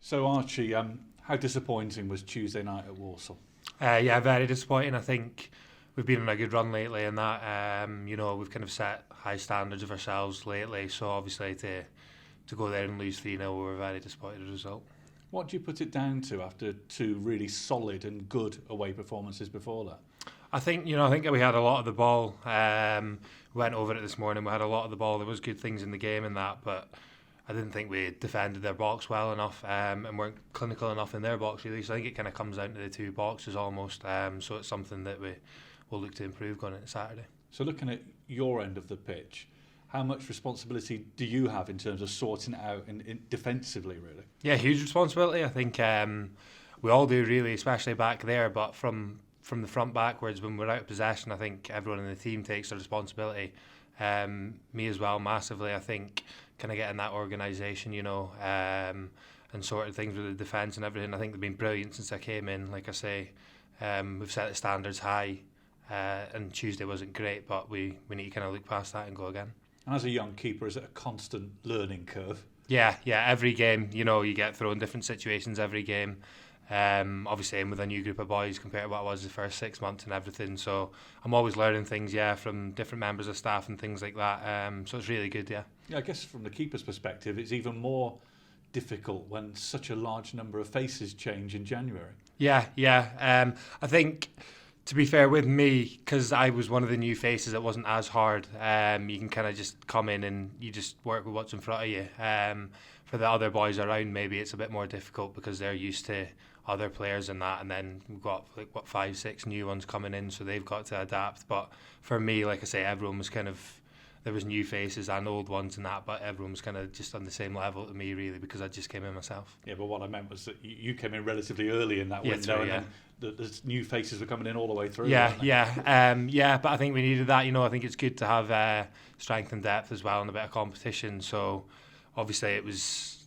So Archie, how disappointing was Tuesday night at Walsall? Yeah, very disappointing. I think we've been on a good run lately, and that we've kind of set high standards of ourselves lately. So obviously to go there and lose 3-0, we were very disappointed with the result. What do you put it down to after two really solid and good away performances before that? I think we had a lot of the ball. We went over it this morning. We had a lot of the ball. There was good things in the game and that, but I didn't think we defended their box well enough and weren't clinical enough in their box really. So I think it kind of comes down to the two boxes almost. So it's something that we will look to improve going into Saturday. So looking at your end of the pitch, how much responsibility do you have in terms of sorting it out in defensively, really? Yeah, huge responsibility. I think we all do really, especially back there. But from the front backwards, when we're out of possession, I think everyone in the team takes their responsibility. Me as well, massively. I think kind of getting that organisation, and sorting things with the defence and everything. I think they've been brilliant since I came in. Like I say, we've set the standards high, and Tuesday wasn't great, but we need to kind of look past that and go again. And as a young keeper, is it a constant learning curve? Yeah. Every game, you get thrown different situations every game. Obviously, I'm with a new group of boys compared to what I was the first 6 months and everything. So I'm always learning things, from different members of staff and things like that. So it's really good, Yeah, I guess from the keeper's perspective, it's even more difficult when such a large number of faces change in January. Yeah. I think, to be fair with me, because I was one of the new faces, it wasn't as hard. You can kind of just come in and you just work with what's in front of you. For the other boys around, maybe it's a bit more difficult because they're used to other players and that, and then we've got 5-6 new ones coming in, so they've got to adapt. But for me, like I say, everyone was there was new faces and old ones and that, but everyone was kind of just on the same level to me really, because I just came in myself. Yeah, but what I meant was that you came in relatively early in that window, and then the new faces were coming in all the way through. But I think we needed that. I think it's good to have strength and depth as well and a bit of competition. So obviously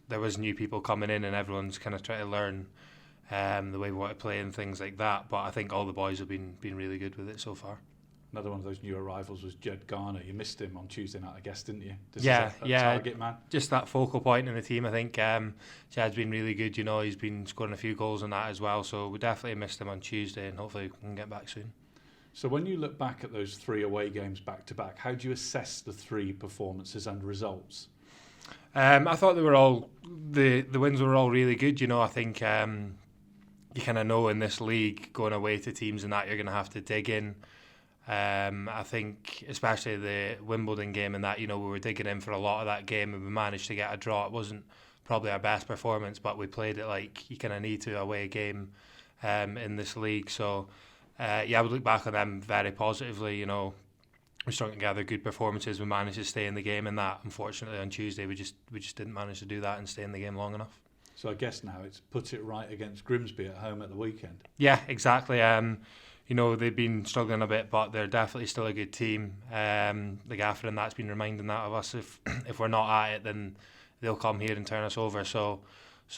there was new people coming in, and everyone's kind of trying to learn the way we want to play and things like that. But I think all the boys have been really good with it so far. Another one of those new arrivals was Jed Garner. You missed him on Tuesday night, I guess, didn't you? Target man. Just that focal point in the team. I think Jed's been really good. He's been scoring a few goals on that as well. So we definitely missed him on Tuesday, and hopefully we can get back soon. So when you look back at those 3 away games back to back, how do you assess the 3 performances and results? I thought they were all the wins were all really good. I think you kind of know in this league, going away to teams and that, you're going to have to dig in. I think especially the Wimbledon game and that, we were digging in for a lot of that game, and we managed to get a draw. It wasn't probably our best performance, but we played it like you kind of need to away game in this league. So I would look back on them very positively. We strung together good performances. We managed to stay in the game, and that, unfortunately, on Tuesday we just didn't manage to do that and stay in the game long enough. So I guess now it's put it right against Grimsby at home at the weekend. Yeah, exactly. They've been struggling a bit, but they're definitely still a good team. The gaffer and that's been reminding that of us. If we're not at it, then they'll come here and turn us over. So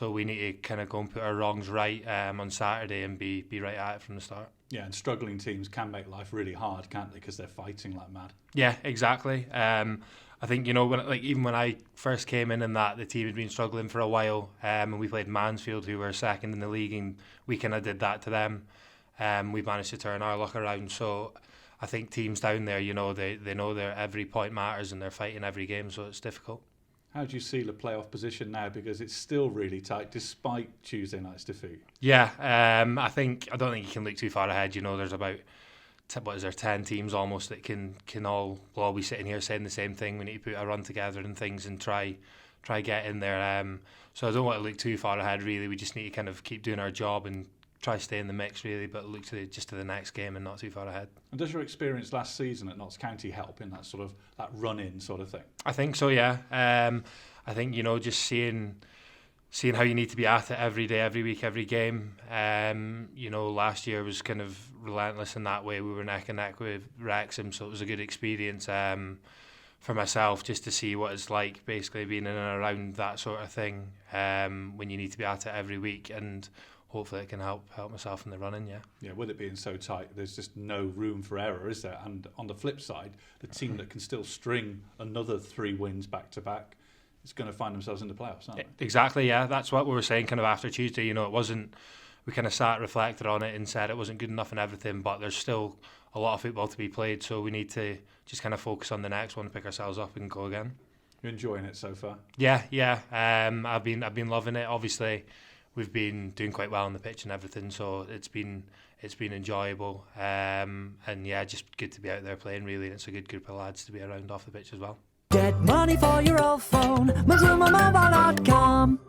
we need to kind of go and put our wrongs right on Saturday and be right at it from the start. Yeah, and struggling teams can make life really hard, can't they? Because they're fighting like mad. Yeah, exactly. I think even when I first came in and that, the team had been struggling for a while, and we played Mansfield, who were second in the league, and we kind of did that to them. We managed to turn our luck around. So I think teams down there, they know their every point matters and they're fighting every game, so it's difficult. How do you see the playoff position now? Because it's still really tight despite Tuesday night's defeat. Yeah, I don't think you can look too far ahead. There's about 10 teams almost that can all be sitting here saying the same thing. We need to put a run together and things and try get in there. So I don't want to look too far ahead really. We just need to kind of keep doing our job and try to stay in the mix really, but look to the next game and not too far ahead. And does your experience last season at Notts County help in that sort of that run-in sort of thing? I think so, yeah. I think just seeing how you need to be at it every day, every week, every game. Last year was kind of relentless in that way. We were neck and neck with Wrexham, so it was a good experience for myself just to see what it's like basically being in and around that sort of thing when you need to be at it every week, and hopefully it can help myself in the running, yeah. Yeah, with it being so tight, there's just no room for error, is there? And on the flip side, the team that can still string another 3 wins back to back is going to find themselves in the playoffs, aren't they? Exactly, yeah. That's what we were saying kind of after Tuesday. It wasn't, we kind of sat, reflected on it and said it wasn't good enough and everything, but there's still a lot of football to be played, so we need to just kind of focus on the next one, pick ourselves up and go again. You're enjoying it so far? Yeah. I've been loving it. Obviously, we've been doing quite well on the pitch and everything, so it's been enjoyable. And yeah, just good to be out there playing really. And it's a good group of lads to be around off the pitch as well. Get money for your old phone, MazumaMobile.com.